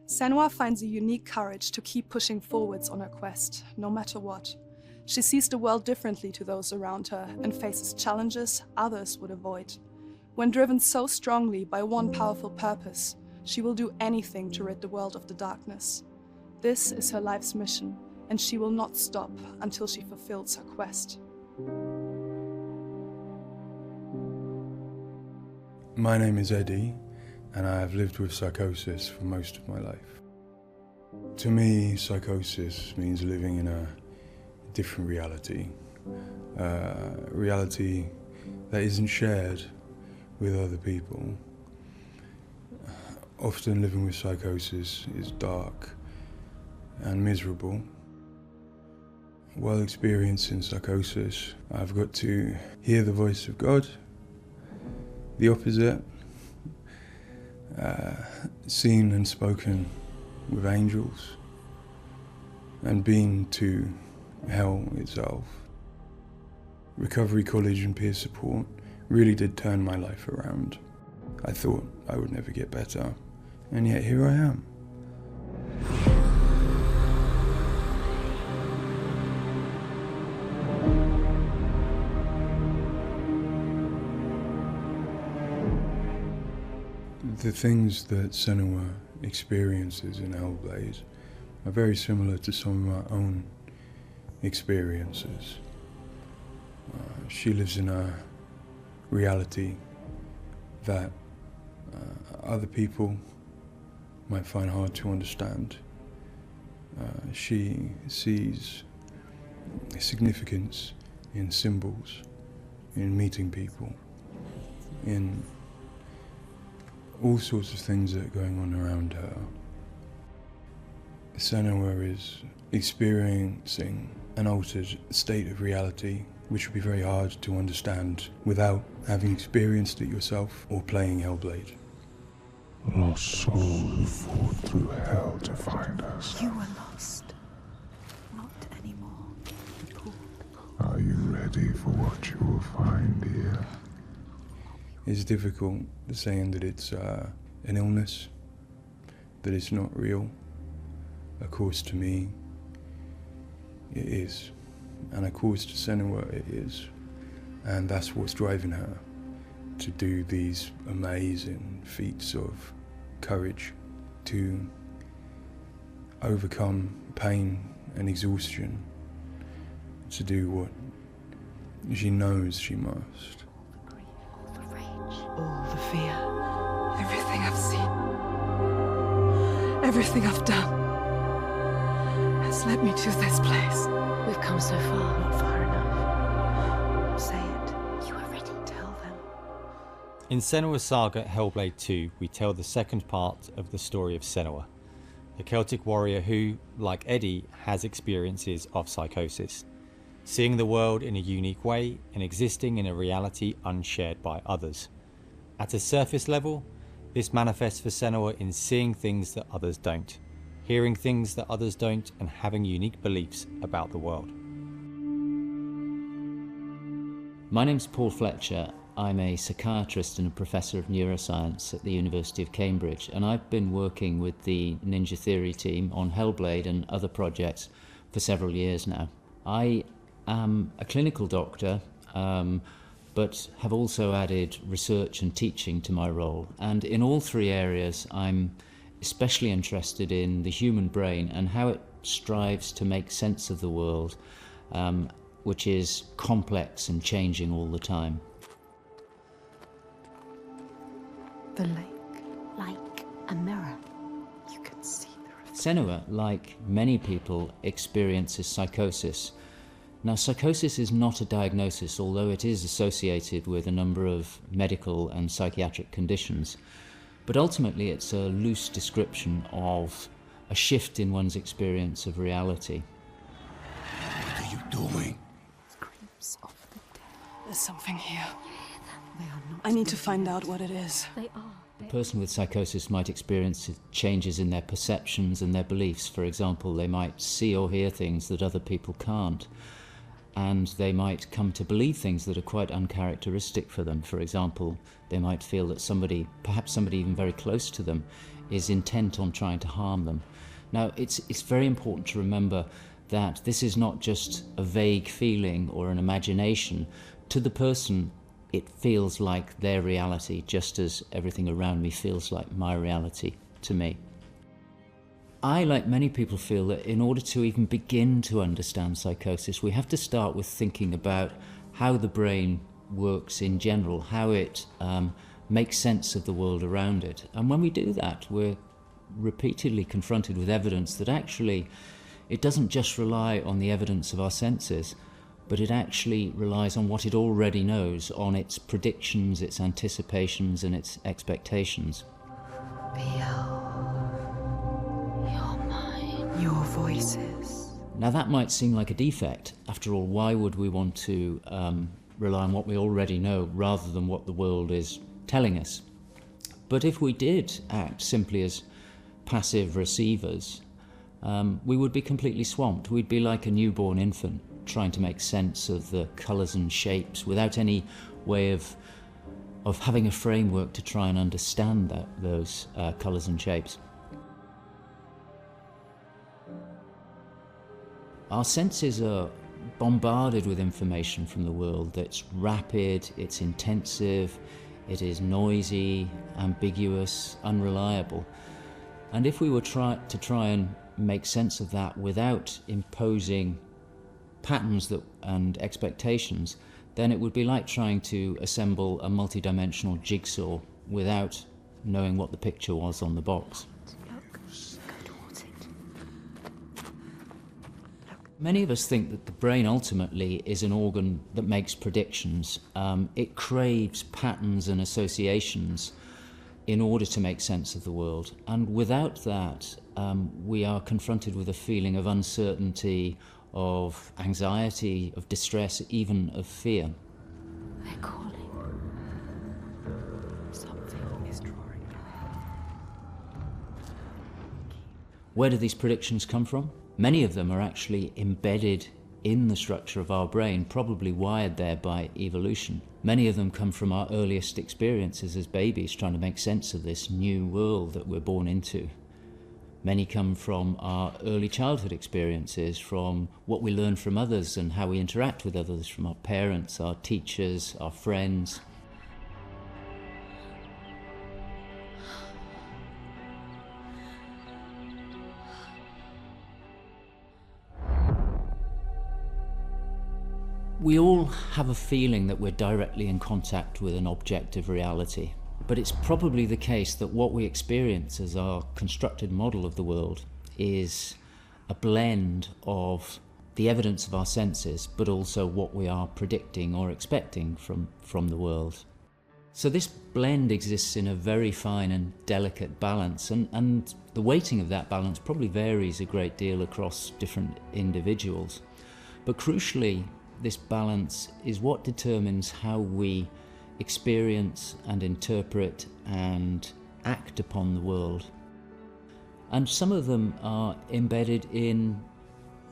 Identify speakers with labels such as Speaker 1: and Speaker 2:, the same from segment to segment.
Speaker 1: Senua finds a unique courage to keep pushing forwards on her quest, no matter what. She sees the world differently to those around her and faces challenges others would avoid. When driven so strongly by one powerful purpose, she will do anything to rid the world of the darkness. This is her life's mission, and she will not stop until she fulfills her quest.
Speaker 2: My name is Eddie, and I have lived with psychosis for most of my life. To me, psychosis means living in a different reality, a reality that isn't shared with other people. Often living with psychosis is dark and miserable. While experiencing psychosis, I've got to hear the voice of God, the opposite, seen and spoken with angels, and been to hell itself. Recovery college and peer support really did turn my life around. I thought I would never get better, and yet here I am. The things that Senua experiences in Hellblade are very similar to some of my own experiences. She lives in a reality that other people might find hard to understand. She sees significance in symbols, in meeting people, in all sorts of things that are going on around her. Senua is experiencing an altered state of reality which would be very hard to understand without having experienced it yourself or playing Hellblade.
Speaker 3: Lost soul who fought through hell to find us.
Speaker 4: You were lost. Not anymore.
Speaker 3: Are you ready for what you will find here?
Speaker 2: It's difficult saying that it's an illness, that it's not real. Of course, to me, it is. And of course, to Senua, it is. And that's what's driving her to do these amazing feats of courage, to overcome pain and exhaustion, to do what she knows she must.
Speaker 4: All the fear.
Speaker 1: Everything I've seen, everything I've done, has led me to this place.
Speaker 4: We've come so far, not far enough. Say it. You are ready. Tell them.
Speaker 5: In Senua's Saga Hellblade 2, we tell the second part of the story of Senua, a Celtic warrior who, like Eddie, has experiences of psychosis, seeing the world in a unique way and existing in a reality unshared by others. At a surface level, this manifests for Senua in seeing things that others don't, hearing things that others don't, and having unique beliefs about the world.
Speaker 6: My name's Paul Fletcher. I'm a psychiatrist and a professor of neuroscience at the University of Cambridge, and I've been working with the Ninja Theory team on Hellblade and other projects for several years now. I am a clinical doctor, but have also added research and teaching to my role. And in all three areas, I'm especially interested in the human brain and how it strives to make sense of the world, which is complex and changing all the time.
Speaker 4: The lake. Like a mirror. You can see the reflection.
Speaker 6: Senua, like many people, experiences psychosis. Now, psychosis is not a diagnosis, although it is associated with a number of medical and psychiatric conditions. But ultimately, it's a loose description of a shift in one's experience of reality.
Speaker 3: What are you doing?
Speaker 4: Screams of the dead.
Speaker 1: There's something here.
Speaker 4: They are not.
Speaker 1: I need to find out what it is.
Speaker 4: They are.
Speaker 6: A person with psychosis might experience changes in their perceptions and their beliefs. For example, they might see or hear things that other people can't. and they might come to believe things that are quite uncharacteristic for them. For example, they might feel that somebody, perhaps somebody even very close to them, is intent on trying to harm them. Now, it's very important to remember that this is not just a vague feeling or an imagination. To the person, it feels like their reality, just as everything around me feels like my reality to me. I, like many people, feel that in order to even begin to understand psychosis, we have to start with thinking about how the brain works in general, how it makes sense of the world around it. And when we do that, we're repeatedly confronted with evidence that actually it doesn't just rely on the evidence of our senses, but it actually relies on what it already knows, on its predictions, its anticipations, and its expectations.
Speaker 4: Your voices.
Speaker 6: Now that might seem like a defect. After all, why would we want to rely on what we already know rather than what the world is telling us? But if we did act simply as passive receivers, we would be completely swamped. We'd be like a newborn infant trying to make sense of the colours and shapes without any way of having a framework to try and understand those colours and shapes. Our senses are bombarded with information from the world that's rapid, it's intensive, it is noisy, ambiguous, unreliable. And if we were to try and make sense of that without imposing patterns and expectations, then it would be like trying to assemble a multidimensional jigsaw without knowing what the picture was on the box. Many of us think that the brain ultimately is an organ that makes predictions. It craves patterns and associations in order to make sense of the world. And without that, we are confronted with a feeling of uncertainty, of anxiety, of distress, even of fear.
Speaker 4: They're calling. Something is drawing near.
Speaker 6: Where do these predictions come from? Many of them are actually embedded in the structure of our brain, probably wired there by evolution. Many of them come from our earliest experiences as babies, trying to make sense of this new world that we're born into. Many come from our early childhood experiences, from what we learn from others and how we interact with others, from our parents, our teachers, our friends. We all have a feeling that we're directly in contact with an objective reality, but it's probably the case that what we experience as our constructed model of the world is a blend of the evidence of our senses, but also what we are predicting or expecting from the world. So this blend exists in a very fine and delicate balance, and the weighting of that balance probably varies a great deal across different individuals. But crucially, this balance is what determines how we experience and interpret and act upon the world. And some of them are embedded in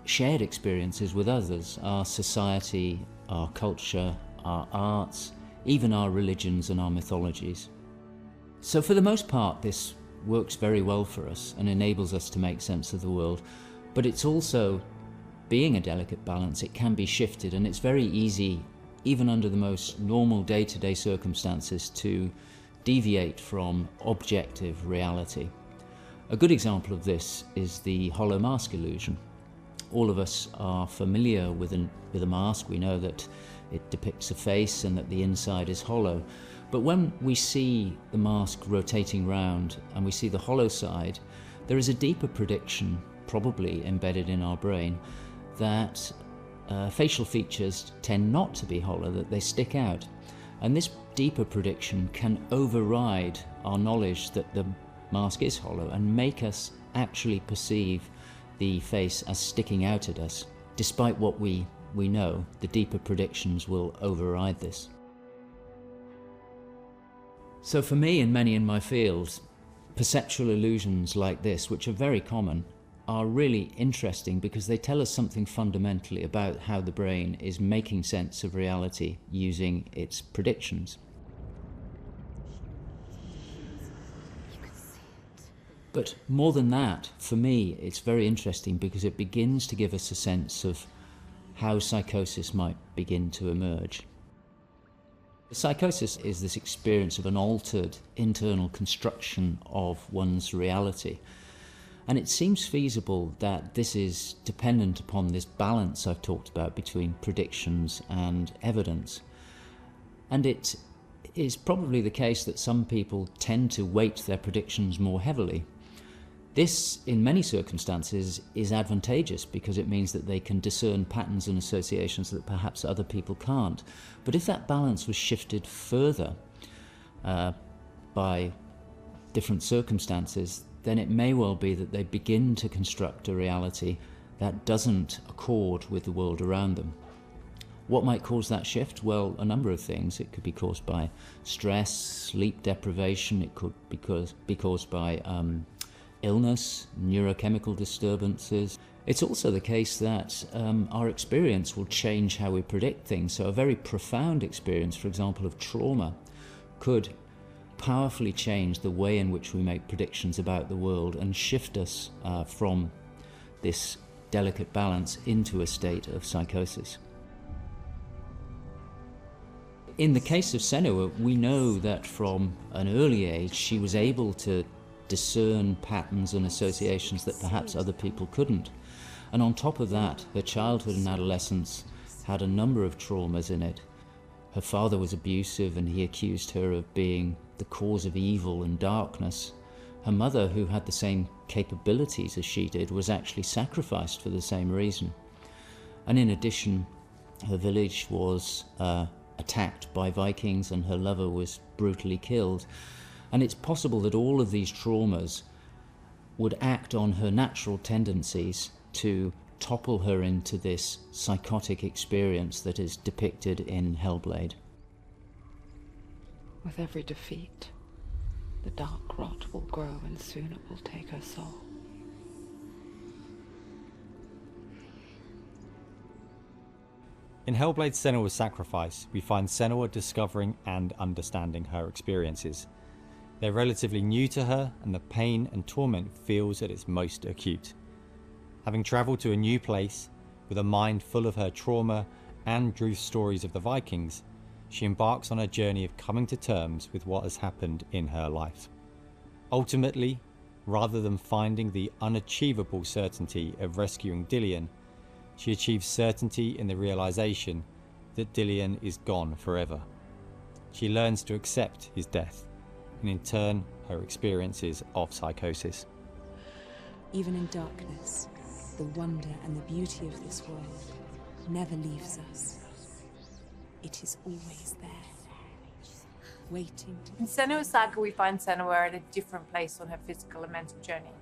Speaker 6: shared experiences with others, our society, our culture, our arts, even our religions and our mythologies. So for the most part, this works very well for us and enables us to make sense of the world, but it's also, being a delicate balance, it can be shifted, and it's very easy, even under the most normal day-to-day circumstances, to deviate from objective reality. A good example of this is the hollow mask illusion. All of us are familiar with a mask. We know that it depicts a face and that the inside is hollow. But when we see the mask rotating round and we see the hollow side, there is a deeper prediction, probably embedded in our brain, that facial features tend not to be hollow, that they stick out. And this deeper prediction can override our knowledge that the mask is hollow and make us actually perceive the face as sticking out at us. Despite what we know, the deeper predictions will override this. So for me and many in my field, perceptual illusions like this, which are very common, are really interesting because they tell us something fundamentally about how the brain is making sense of reality using its predictions. But more than that, for me, it's very interesting because it begins to give us a sense of how psychosis might begin to emerge. Psychosis is this experience of an altered internal construction of one's reality. And it seems feasible that this is dependent upon this balance I've talked about between predictions and evidence. And it is probably the case that some people tend to weight their predictions more heavily. This, in many circumstances, is advantageous because it means that they can discern patterns and associations that perhaps other people can't. But if that balance was shifted further by different circumstances, then it may well be that they begin to construct a reality that doesn't accord with the world around them. What might cause that shift? Well, a number of things. It could be caused by stress, sleep deprivation. It could be caused by illness, neurochemical disturbances. It's also the case that our experience will change how we predict things. So a very profound experience, for example, of trauma, could powerfully change the way in which we make predictions about the world and shift us from this delicate balance into a state of psychosis. In the case of Senua, we know that from an early age she was able to discern patterns and associations that perhaps other people couldn't. And on top of that, her childhood and adolescence had a number of traumas in it. Her father was abusive and he accused her of being the cause of evil and darkness. Her mother, who had the same capabilities as she did, was actually sacrificed for the same reason. And in addition, her village was attacked by Vikings and her lover was brutally killed. And it's possible that all of these traumas would act on her natural tendencies to topple her into this psychotic experience that is depicted in Hellblade.
Speaker 4: With every defeat, the dark rot will grow and soon it will take her soul.
Speaker 5: In Hellblade Senua's Sacrifice, we find Senua discovering and understanding her experiences. They're relatively new to her, and the pain and torment feels at its most acute. Having travelled to a new place, with a mind full of her trauma and Druth's stories of the Vikings, she embarks on a journey of coming to terms with what has happened in her life. Ultimately, rather than finding the unachievable certainty of rescuing Dillion, she achieves certainty in the realization that Dillion is gone forever. She learns to accept his death, and in turn, her experiences of psychosis.
Speaker 7: Even in darkness, the wonder and the beauty of this world never leaves us. It is always there, waiting to...
Speaker 8: In Senua's Saga, we find Senua at a different place on her physical and mental journey.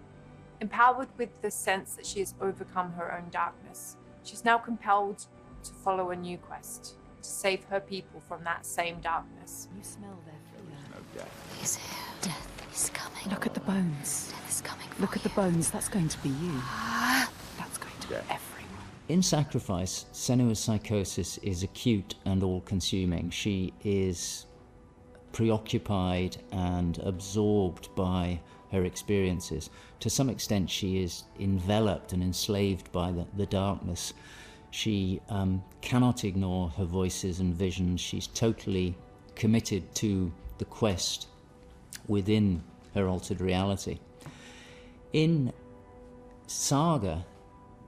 Speaker 8: Empowered with the sense that she has overcome her own darkness, she's now compelled to follow a new quest, to save her people from that same darkness.
Speaker 7: You smell their fear.
Speaker 4: He's here. Death is coming.
Speaker 7: Look at the bones.
Speaker 4: Death is coming.
Speaker 7: Look at the bones. That's going to be you. That's going to be everyone.
Speaker 6: In Sacrifice, Senua's psychosis is acute and all-consuming. She is preoccupied and absorbed by her experiences. To some extent, she is enveloped and enslaved by the darkness. She cannot ignore her voices and visions. She's totally committed to the quest within her altered reality. In Saga,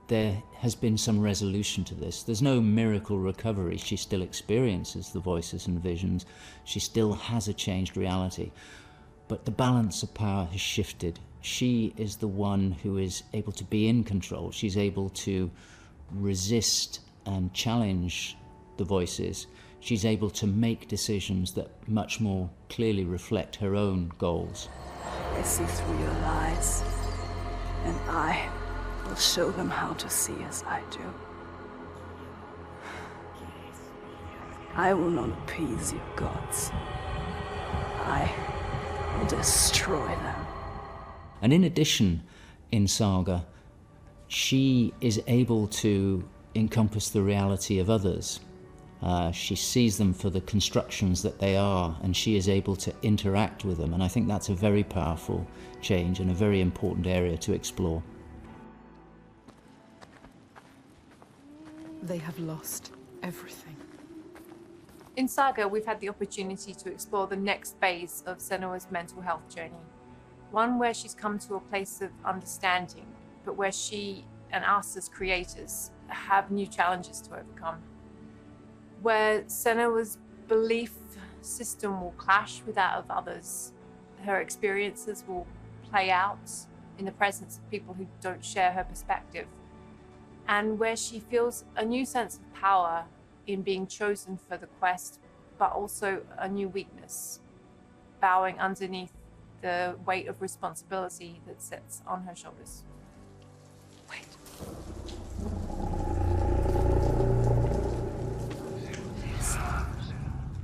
Speaker 6: there has been some resolution to this. There's no miracle recovery. She still experiences the voices and visions. She still has a changed reality. But the balance of power has shifted. She is the one who is able to be in control. She's able to resist and challenge the voices. She's able to make decisions that much more clearly reflect her own goals.
Speaker 9: They see through your lies, and I will show them how to see as I do. I will not appease your gods. I will destroy them.
Speaker 6: And in addition, in Saga, she is able to encompass the reality of others. She sees them for the constructions that they are, and she is able to interact with them, and I think that's a very powerful change and a very important area to explore.
Speaker 4: They have lost everything.
Speaker 8: In Saga, we've had the opportunity to explore the next phase of Senua's mental health journey. One where she's come to a place of understanding, but where she and us as creators have new challenges to overcome. Where Senua's belief system will clash with that of others. Her experiences will play out in the presence of people who don't share her perspective. And where she feels a new sense of power in being chosen for the quest, but also a new weakness, bowing underneath the weight of responsibility that sits on her shoulders. Wait.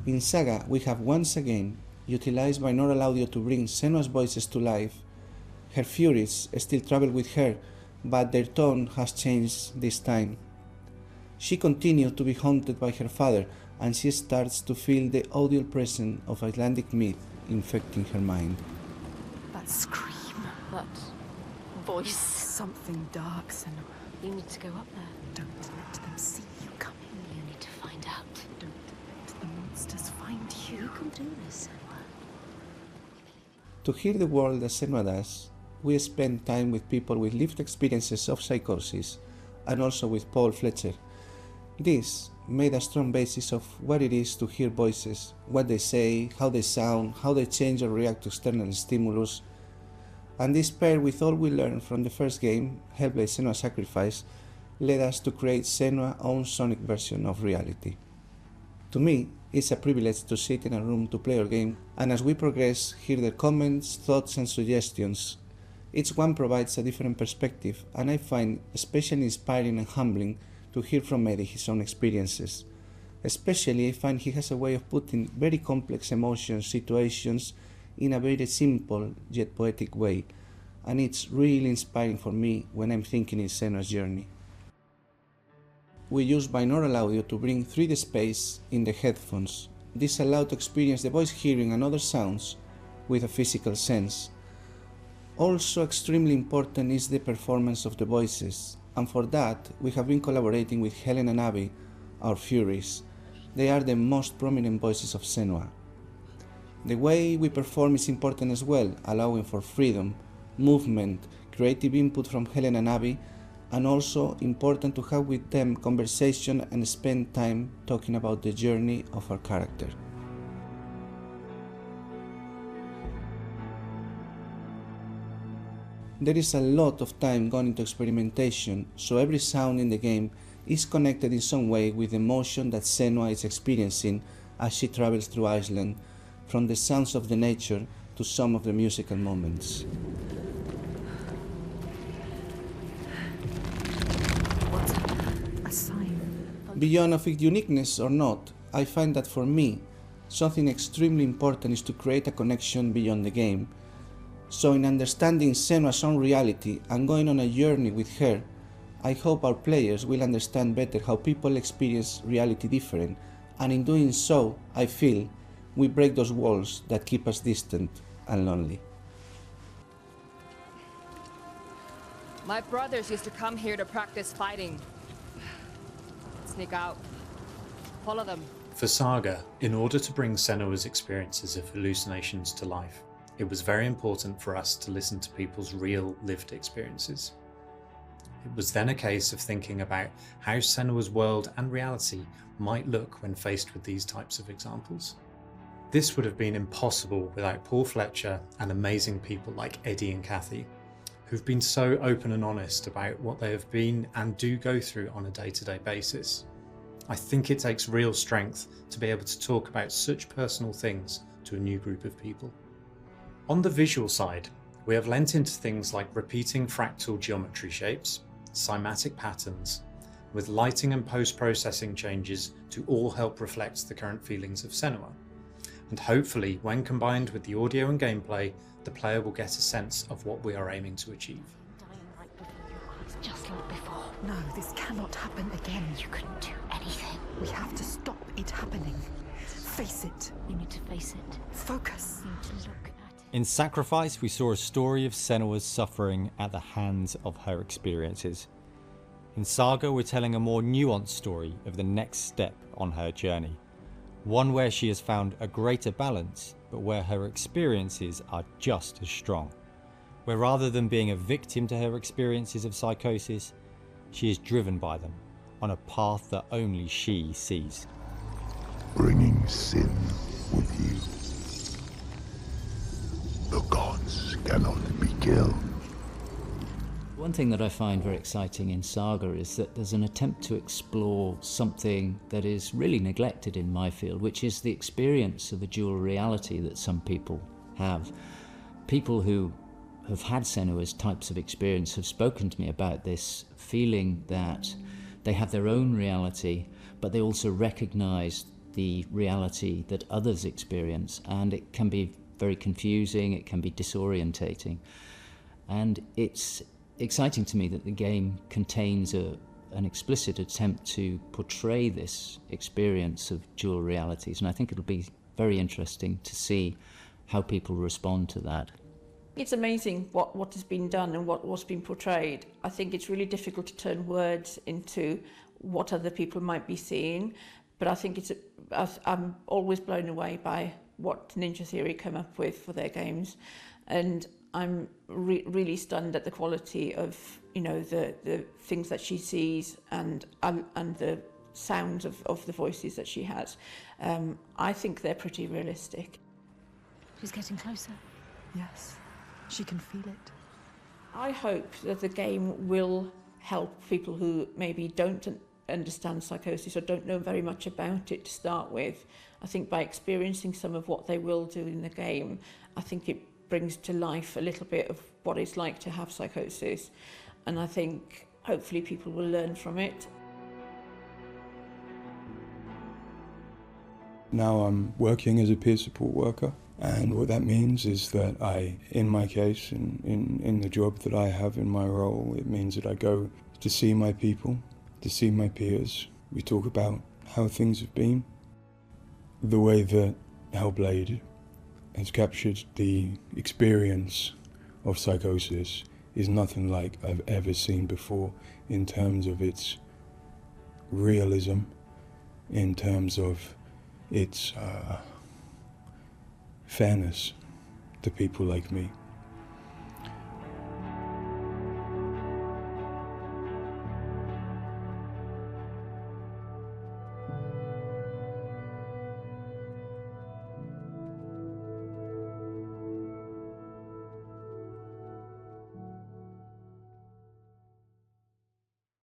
Speaker 10: In Saga, we have once again utilized binaural audio to bring Senua's voices to life. Her furies still travel with her, but their tone has changed this time. She continues to be haunted by her father, and she starts to feel the audial presence of Icelandic myth infecting her mind.
Speaker 4: That scream, that voice. Something dark, Senua.
Speaker 11: You need to go up there.
Speaker 4: Don't let them see you coming.
Speaker 11: You need to find out.
Speaker 4: Don't let the monsters find you.
Speaker 11: You can do this, Senua.
Speaker 10: To hear the world as Senua does, we spend time with people with lived experiences of psychosis, and also with Paul Fletcher. This made a strong basis of what it is to hear voices, what they say, how they sound, how they change or react to external stimulus. And this paired with all we learned from the first game, Hellblade: Senua's Sacrifice, led us to create Senua's own sonic version of reality. To me, it's a privilege to sit in a room to play our game, and as we progress, hear their comments, thoughts and suggestions. Each one provides a different perspective, and I find especially inspiring and humbling to hear from Eddie his own experiences. Especially, I find he has a way of putting very complex emotions, situations, in a very simple yet poetic way, and it's really inspiring for me when I'm thinking in Senua's journey. We use binaural audio to bring 3D space in the headphones. This allows to experience the voice hearing and other sounds with a physical sense. Also extremely important is the performance of the voices, and for that we have been collaborating with Helen and Abby, our Furies. They are the most prominent voices of Senua. The way we perform is important as well, allowing for freedom, movement, creative input from Helen and Abby, and also important to have with them conversation and spend time talking about the journey of our character. There is a lot of time gone into experimentation, so every sound in the game is connected in some way with the emotion that Senua is experiencing as she travels through Iceland, from the sounds of the nature to some of the musical moments.
Speaker 4: What's a sign?
Speaker 10: Beyond of its uniqueness or not, I find that for me, something extremely important is to create a connection beyond the game. So in understanding Senua's own reality and going on a journey with her, I hope our players will understand better how people experience reality different, and in doing so, I feel we break those walls that keep us distant and lonely.
Speaker 12: My brothers used to come here to practice fighting. Sneak out. Follow them.
Speaker 13: For Saga, in order to bring Senua's experiences of hallucinations to life, it was very important for us to listen to people's real lived experiences. It was then a case of thinking about how Senua's world and reality might look when faced with these types of examples. This would have been impossible without Paul Fletcher and amazing people like Eddie and Kathy, who've been so open and honest about what they have been and do go through on a day-to-day basis. I think it takes real strength to be able to talk about such personal things to a new group of people. On the visual side, we have lent into things like repeating fractal geometry shapes, cymatic patterns, with lighting and post-processing changes to all help reflect the current feelings of Senua. And hopefully, when combined with the audio and gameplay, the player will get a sense of what we are aiming to achieve.
Speaker 11: just like before.
Speaker 4: No, this cannot happen again.
Speaker 11: You couldn't do anything.
Speaker 4: We have to stop it happening. Face it.
Speaker 11: You need to face it.
Speaker 4: Focus.
Speaker 11: You need to look at it.
Speaker 5: In Sacrifice, we saw a story of Senua's suffering at the hands of her experiences. In Saga, we're telling a more nuanced story of the next step on her journey. One where she has found a greater balance, but where her experiences are just as strong. Where rather than being a victim to her experiences of psychosis, she is driven by them on a path that only she sees.
Speaker 3: Bringing sin with you. The gods cannot be killed.
Speaker 6: One thing that I find very exciting in Saga is that there's an attempt to explore something that is really neglected in my field, which is the experience of a dual reality that some people have. People who have had Senua's types of experience have spoken to me about this feeling that they have their own reality, but they also recognize the reality that others experience, and it can be very confusing, it can be disorientating. And it's exciting to me that the game contains an explicit attempt to portray this experience of dual realities, and I think it'll be very interesting to see how people respond to that.
Speaker 14: It's amazing what has been done and what's been portrayed. I think it's really difficult to turn words into what other people might be seeing, but I think I'm always blown away by what Ninja Theory come up with for their games, and I'm really stunned at the quality of, you know, the things that she sees and the sounds of the voices that she has. I think they're pretty realistic.
Speaker 11: She's getting closer.
Speaker 4: Yes, she can feel it.
Speaker 14: I hope that the game will help people who maybe don't understand psychosis or don't know very much about it to start with. I think by experiencing some of what they will do in the game, I think it brings to life a little bit of what it's like to have psychosis, and I think hopefully people will learn from it.
Speaker 2: Now I'm working as a peer support worker, and what that means is that in my case, in the job that I have in my role, it means that I go to see my people, to see my peers. We talk about how things have been. The way that Hellblade has captured the experience of psychosis is nothing like I've ever seen before in terms of its realism, in terms of its fairness to people like me.